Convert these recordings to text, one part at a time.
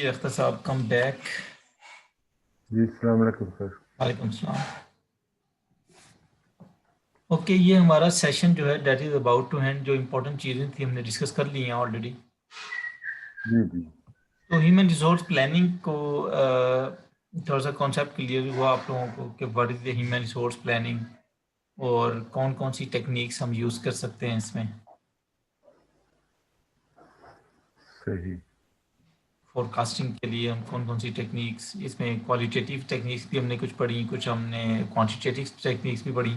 اختر صاحب come back. جی السلام علیکم سر. وعلیکم السلام. اوکے, یہ ہمارا سیشن جو ہے that is about to hand. جو امپورٹنٹ چیزیں تھیں ہم نے ڈسکس کر لی ہیں آلریڈی. جی جی تو ہیومن ریسورس پلاننگ کو تھوڑا سا کانسیپٹ کلیئر ہوا آپ لوگوں کو کہ what is the human resource planning اور کون کون سی ٹیکنیکس ہم یوز کر سکتے ہیں اس میں. صحیح. فور کاسٹنگ کے لیے ہم کون کون سی ٹیکنیکس, اس میں کوالیٹیٹیو ٹیکنیکس بھی ہم نے کچھ پڑھی, کچھ ہم نے کوانٹیٹیو ٹیکنیکس بھی پڑھی.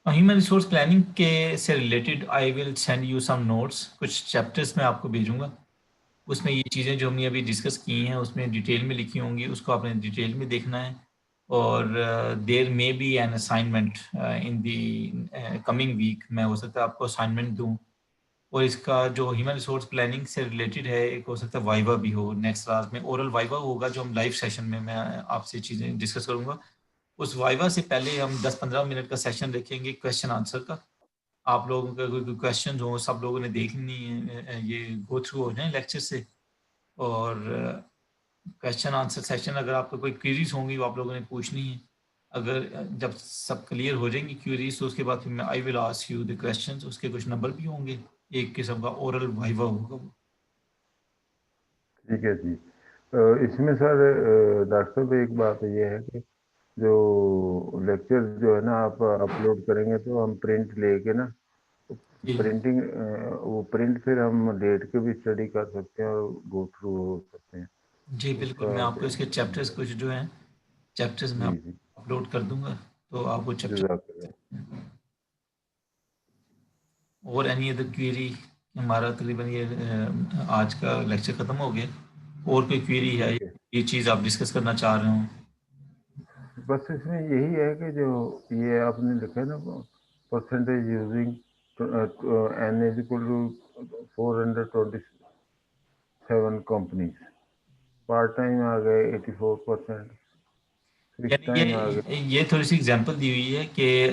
ہیومن ریسورس پلاننگ کے سے related I will send you some notes, کچھ چیپٹرس میں آپ کو بھیجوں گا. اس میں یہ چیزیں جو ہم نے ابھی ڈسکس کی ہیں اس میں ڈیٹیل میں لکھی ہوں گی, اس کو آپ نے ڈیٹیل میں دیکھنا ہے. اور there may be an assignment in the coming week. میں ہو سکتا ہے آپ کو اسائنمنٹ دوں. اور اس کا جو ہیومن ریسورس پلاننگ سے ریلیٹڈ ہے, ایک ہو سکتا ہے وائیوا بھی ہو نیکسٹ کلاس میں. اورل وائیوا ہوگا جو ہم لائیو سیشن میں آپ سے چیزیں ڈسکس کروں گا. اس وائیوا سے پہلے ہم 10-15 منٹ کا سیشن رکھیں گے کویشچن آنسر کا. آپ لوگوں کا کوئی کویشچن ہو, سب لوگوں نے دیکھنی ہے, یہ گو تھرو ہو جائیں لیکچر سے. اور کویشچن آنسر سیشن اگر آپ کو کوئی کوئریز ہوں گی وہ آپ لوگوں نے پوچھنی ہے. اگر جب سب کلیئر ہو جائیں گی کوئریز تو اس کے بعد پھر میں I will ask you the questions. اس کے کچھ نمبر بھی ہوں گے, ایک قسم کا اورل وائیوا ہوگا وہ. ٹھیک ہے جی. اس میں سر ڈاکٹر صاحب ایک بات یہ ہے کہ جو لیکچر جو ہے نا آپ اپلوڈ کریں گے تو ہم پرنٹ لے کے نا جی پرنٹنگ وہ پرنٹ پھر ہم ڈیٹ کے بھی اسٹڈی کر سکتے ہیں اور گو تھرو ہو سکتے ہیں. جی اس بالکل, کا میں آپ کو اس کے چیپٹرز کچھ جو ہیں چیپٹرز میں جی جی اپلوڈ کر دوں گا تو آپ وہ چیپٹر. جزاک اللہ. اور اینی ادر کوئری. ہمارا تقریباً یہ آج کا لیکچر ختم ہو گیا. اور کوئی کوئری ہے, ٹھیک ہے. یہ چیز آپ ڈسکس کرنا چاہ رہے ہوں؟ بس اس میں یہی ہے کہ جو یہ آپ نے لکھا ہے نا percentage using N is equal to 427 companies. Part time آ گئے 84%, فکس ٹائم آ گئے. یہ تھوڑی سی اگزامپل دی ہوئی ہے کہ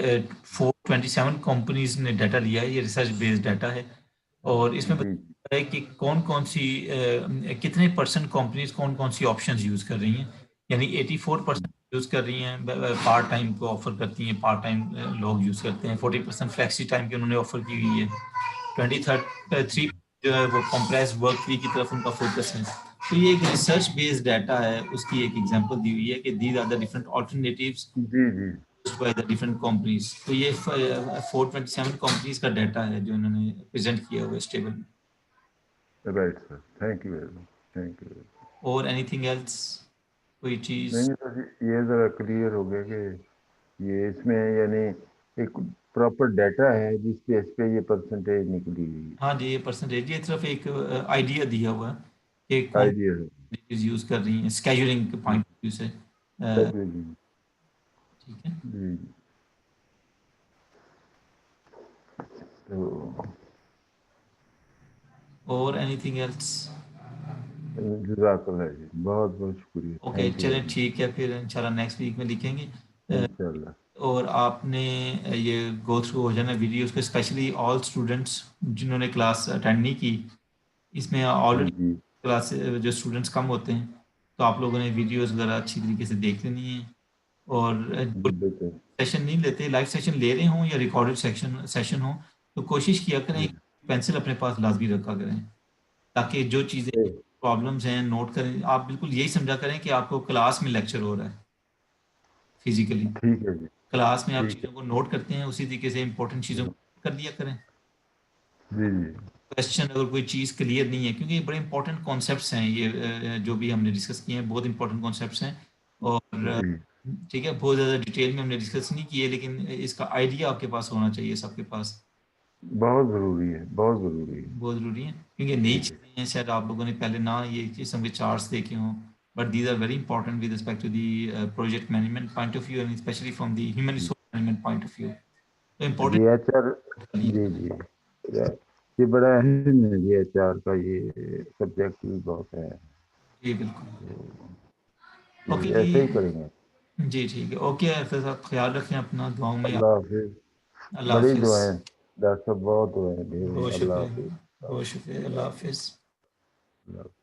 427 کمپنیز نے ڈیٹا لیا ہے. یہ ریسرچ بیسڈ ڈیٹا ہے اور اس میں جی بتایا ہے کہ کون کون سی کتنے پرسنٹ کمپنیز کون کون سی آپشنز یوز کر رہی ہیں. یعنی 84% یوز کر رہی ہیں پارٹ ٹائم کو آفر کرتی ہیں, پارٹ ٹائم لوگ یوز کرتے ہیں. 40% فلیکسی ٹائم کی انہوں نے آفر کی ہوئی ہے. 23 جو ہے وہ کمپریس ورک ویک کی طرف ان کا فوکس ہے. تو یہ ایک ریسرچ بیسڈ ڈیٹا ہے, اس کی ایک ایگزامپل دی ہوئی ہے کہ these are the different alternatives جی جی بائی دا ڈفرنٹ کمپنیز. تو یہ 427 کمپنیز کا ڈیٹا ہے جو انہوں نے پریزنٹ کیا ہوا ہے اس ٹیبل میں. Right sir. Thank you very much. Thank you. اور اینی تھنگ ایلس, کوئی چیز؟ نہیں سر یہ ذرا کلیئر ہو گیا کہ یہ اس میں یعنی ایک پراپر ڈیٹا ہے جس بیس پہ یہ پرسنٹیج نکلی ہوئی ہاں جی, یہ پرسنٹیج یہ صرف ایک آئیڈیا دیا ہوا ہے کہ ہے. کون آئیڈیا چیز یوز کر رہی ہیں اسکیجولنگ کے پوائنٹ آف ویو سے. ہے. جی ٹھیک ہے. جی تو اور اینی تھنگ ایلس؟ جزاک اللہ جی, بہت بہت شکریہ. اوکے تھینک یو چلیں ویری مچ. ٹھیک ہے, پھر انشاءاللہ نیکسٹ ویک میں لکھیں گے. انشاء اللہ. اور آپ نے یہ گو تھرو ہو جانا ویڈیوز کو, اسپیشلی آل اسٹوڈنٹس جنہوں نے کلاس اٹینڈ نہیں کی. اس میں آلریڈی جی کلاس جو اسٹوڈنٹس کم ہوتے ہیں تو آپ لوگوں نے ویڈیوز وغیرہ اچھی طریقے سے دیکھ لینی ہے. اور جی بالکل. سیشن نہیں لیتے, لائیو سیشن لے رہے ہوں یا ریکارڈڈ سیشن ہو تو کوشش کیا کریں پینسل اپنے پاس لازمی رکھا کریں تاکہ جو چیزیں پرابلمس ہیں نوٹ کریں. آپ بالکل یہی سمجھا کریں کہ آپ کو کلاس میں لیکچر ہو رہا ہے فزیکلی. ٹھیک ہے جی. کلاس میں آپ ٹھیک ہے. چیزوں کو نوٹ کرتے ہیں, اسی طریقے سے امپورٹنٹ چیزوں کو کر دیا کریں. جی جی کویشچن اگر کوئی چیز کلیئر نہیں ہے, کیونکہ یہ بڑے امپورٹنٹ کانسیپٹس ہیں, یہ جو بھی ہم نے ڈسکس کیے ہیں بہت امپورٹنٹ کانسیپٹس ہیں. اور جی ٹھیک ہے, بہت زیادہ ڈیٹیل میں ہم نے ڈسکس نہیں کیے, لیکن اس کا آئیڈیا آپ کے پاس ہونا چاہیے, سب کے پاس بہت ضروری ہے. بہت ضروری ہے. بہت ضروری ہے کیونکہ نئی ٹھیک ہے. چیزیں ہیں, شاید آپ لوگوں نے پہلے نہ یہ قسم کے چارٹس دیکھے ہوں, but these are very important with respect to the project management point of view and especially from the human resource management point of view. تو جی امپورٹنٹ ایچ آر. جی جی یہ بڑا اہم ہے جی. ایچ آر کا یہ سبجیکٹ بھی بہت ہے. جی بالکل. اوکے جی جی, ایسے ہی کریں گے. جی ٹھیک ہے. اوکے حافظ صاحب, خیال رکھیں اپنا, دعاؤں میں. اللہ حافظ. اللہ بڑی حافظ. دعائیں ڈاکٹر صاحب, بہت دعائیں. بہت اللہ شکریہ, حافظ. بہت شکریہ. اللہ حافظ. اللہ حافظ.